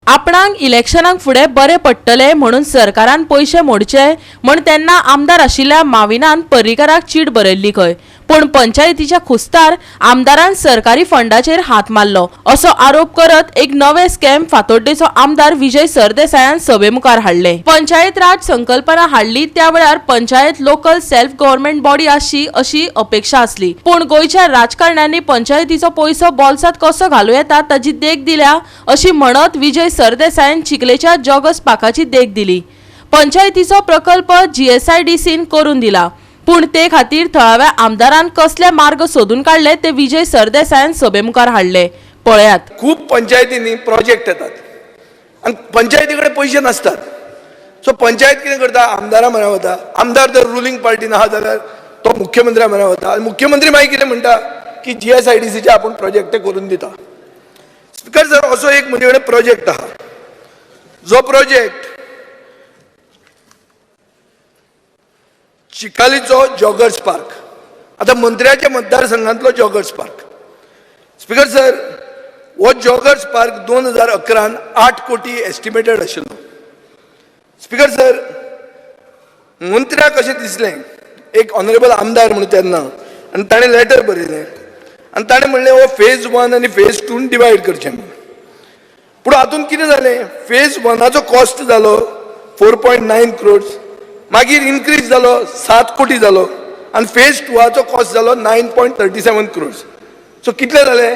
आपणाक इलेक्शनाक फुडें बरें पडटलें म्हणून सरकारान पयशे मोडचे म्हण तेन्ना आमदार आशिल्ल्या माविनान पर्रीकाराक चीट बरयल्ली खंय, पूण पंचायतीच्या खुस्तार आमदारान सरकारी फंडाचेर हात मारलो असो आरोप करत एक नवे स्कॅम फातोड्डेचो आमदार विजय सरदेसायान सभेमुखार हाडले। पंचायत राज संकल्पना हाडली त्या वेळार panchayat local self government body आसची अशी अपेक्षा आसली, पूण गोंयच्या राजकारण्यांनी पंचायतीचो पयसो बोल्सात कसो घालूं येता ताची देख दिल्या अशी म्हणत विजय सरदेसायान चिखलेच्या जॉगर्स पार्काची देख दिली। पंचायतीचो प्रकल्प GSIDCन करून दिला, पूण ते खातीर थळाव्या आमदारान कसले मार्ग सोदून काढले ते विजय सरदेसायान सभेमुखार हाडले। पळयात। खूप पंचायतींनी प्रोजेक्ट येतात आणि पंचायतीकडे पैसे नसतात, सो पंचायत कितें करता, आमदारा म्हऱ्या वता। आमदार जर रुलिंग पार्टीन आहा जाल्यार तो मुख्यमंत्र्या म्हऱ्या वता आनी मुख्यमंत्री मागीर कितें म्हणटा की GSIDCचे आपण प्रोजेक्ट ते करून दिता। स्पीकर सर, असो एक म्हजे कडेन प्रोजेक्ट आहा, जो प्रोजेक्ट चिकालीचो जॉगर्स पार्क, आता मंत्र्याच्या मतदारसंघातलो जॉगर्स पार्क। स्पीकर सर, वो जॉगर्स पार्क 2011 8 कोटी एस्टिमेटेड आशिल्लो। स्पीकर सर, मंत्र्याक अशें दिसलें, एक ऑनरेबल आमदार म्हणून तेन्ना, आनी ताणें लेटर बरयलें आनी ताणें म्हणलें हो फेज 1 आनी फेज 2 डिवायड करचें म्हणून। पूण हातूंत कितें जालें, फेज 1चो कॉस्ट जालो 4.9 crores, मागीर इनक्रीज जालो 7 कोटी जालो आनी फेज 2चो कॉस्ट जालो 9.37 crores। सो कितले जाले,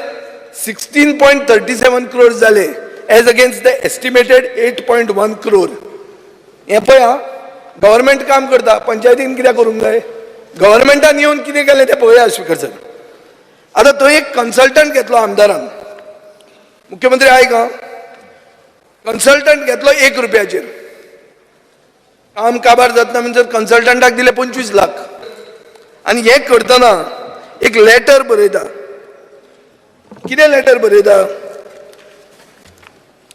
16.37 crores जाले as against the estimated 8.1 crore। हे पळय हा, गव्हर्नमेंट काम करता, पंचायतीन कितें करूंक जाय, गव्हर्नमेंटान येवन कितें केलें तें पळया। स्पीकर सर, आतां थंय एक कन्सल्टंट घेतलो आमदारान, मुख्यमंत्री आयक हा, कन्सल्टंट घेतलो 1 रुपयाचेर, काम काबार जातना म्हणजे कन्सल्टंटाक दिले 25 लाख, आनी हे करतना एक लेटर बरयता। कितें लेटर बरयता,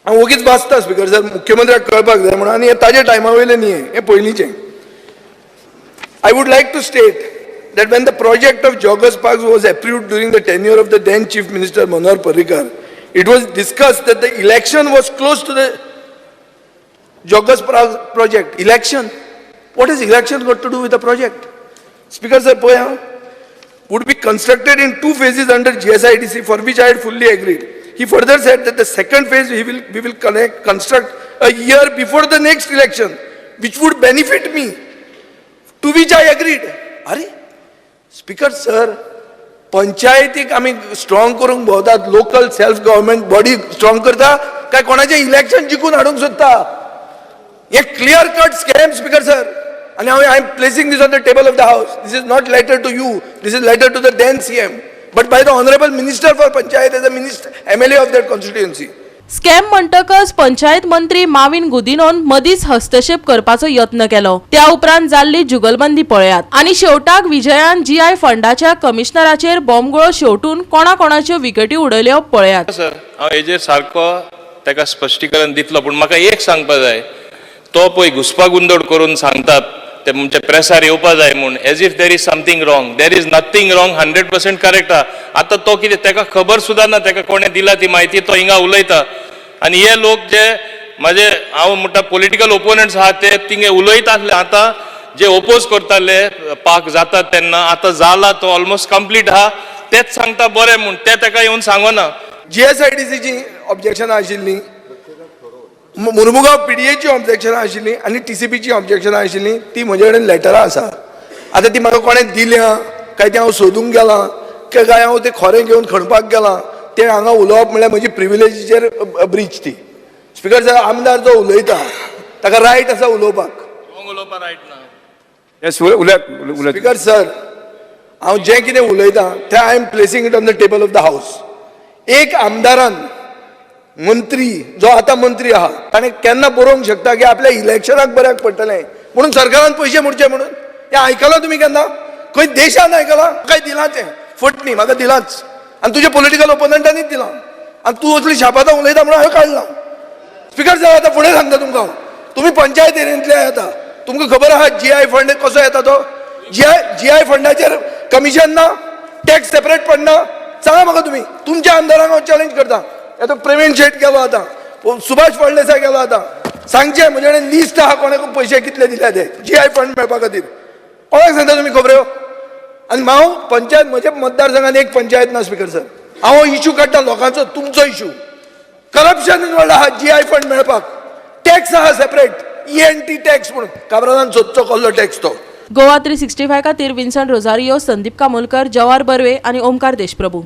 हांव ओगीच वाचता स्पीकर सर, मुख्यमंत्र्याक कळपाक जाय म्हणून, आनी हे ताजे टायमा वयले न्ही, हे पयलींचे। I would like to state that when the project of Joggers Park was approved during the tenure of the then Chief Minister Manohar Parrikar, it was discussed that the election was close to the Joggers Park project. Election? What has election got to do with the project? Speaker sir, poya would be constructed in 2 phases under GSIDC, for which I had fully agreed. He further said that the second phase we will construct a year before the next election, which would benefit me, to which I agreed. अरे speaker sir, पंचायतीक आमी strong करूंक भोंवतात, local self government body strong करता काय कोणाचें इलेक्शन जिखून हाडूंक सोदता? हे clear cut scam speaker sir, आणि I am placing this on the table of the house. This is not letter to you, this is letter to the then CM, but by the honourable minister for panchayat as a minister MLA of that constituency. Scam म्हणटकच पंचायत मंत्री माविन गुदिनोन मदींच हस्तक्षेप करपाचो यत्न केलो, त्या उपरांत जाल्ली जुगलबंदी पळयात। आनी शेवटाक विजयान GI फंडाच्या कमिशनराचेर बॉम्बगुळो शेवटून कोणाकोणाच्यो विकेटी उडयल्यो पळयात। सर, हांव हेजेर सारको ताका स्पश्टीकरण दितलो, पूण म्हाका एक सांगपा जाय, तो पळय घुसपागोंदळ करून सांगतात ते म्हणजे प्रेसार येवपा जाय म्हूण, as if there is something wrong. There is nothing wrong, 100% correct आहा. आतां तो कितें, ताका खबर सुद्दां ना ताका कोणें दिला ती म्हायती, तो हिंगा उलयता. आनी हे लोक जे म्हाजे हांव म्हणटा पॉलिटिकल ओपोनंट्स आहा ते थिंगे उलयता आसले, आतां जे ओपोज करताले पाक जातात तेन्ना, आतां जाला तो ऑलमोस्ट कंप्लीट आहा, तेच सांगता बरें म्हूण, ते ताका येवन सांगना. GSIDCची ऑब्जेक्शनां आशिल्लीं, मुर्मुगांव PDAची ऑब्जेक्शनां आशिल्लीं आनी TCPची ऑब्जेक्शनां आशिल्लीं, ती म्हजे कडेन लेटरां आसा. आतां ती म्हाका कोणें दिल्या काय ते हांव सोदूंक गेलां काय हांव ते खरें घेवन खणपाक गेलां, ते हांगा उलोवप म्हणल्यार म्हजी प्रिविलेजीचेर ब्रीच ती. स्पीकर सर, आमदार जो उलयता ताका रायट आसा उलोवपाक. स्पीकर सर, हांव जें कितें उलयतां तें I am placing it on the table of the house. एक आमदारान, मंत्री जो आतां मंत्री आहा, ताणें केन्ना बरोवंक शकता की आपल्या इलेक्शनाक बऱ्याक पडटलें म्हणून सरकारान पयशे मोडचे म्हणून? हें आयकलां तुमी केन्ना? खंय देशान आयकलां? काय दिलां तें फटणी म्हाका दिलांच, आनी तुज्या पॉलिटिकल ओपोनंटांनीच दिलां, आनी तूं असली शापातां उलयता म्हणून हांवें काडलां. स्पीकर सर, आतां फुडें सांगता तुमकां, तुमी पंचायत एरियेंतले येता, तुमकां खबर आहा GI फंड कसो येता तो? GI फंडाचेर कमिशन ना, टॅक्स सेपरेट पडना. सांगा म्हाका तुमी, तुमच्या आमदारांक हांव चॅलेंज करता. आता प्रवीण शेट गेलो, आता सुभाष फळदेसाय गेलो आतां सांगचे म्हजे कडेन लिस्ट आहा कोणाक पयशे कितले दिल्या ते GI फंड मेळपा खातीर कोणाक सांगता तुमी खबऱ्यो आनी हांव पंचायत म्हज्या मतदारसंघात एक पंचायत ना स्पिकर सर हांव इशू काडटा लोकांचो तुमचो इशू करप्शन व्हडलो आहा GI फंड मेळपाक टॅक्स आहा सेपरेट ENT टॅक्स म्हणून काब्रादान सोदचो कसलो टॅक्स तो गोवा 365 खातीर विन्संट रोझारियो, संदीप कामोलकर, जवाहर बर्वे आनी ओमकार देशप्रभू.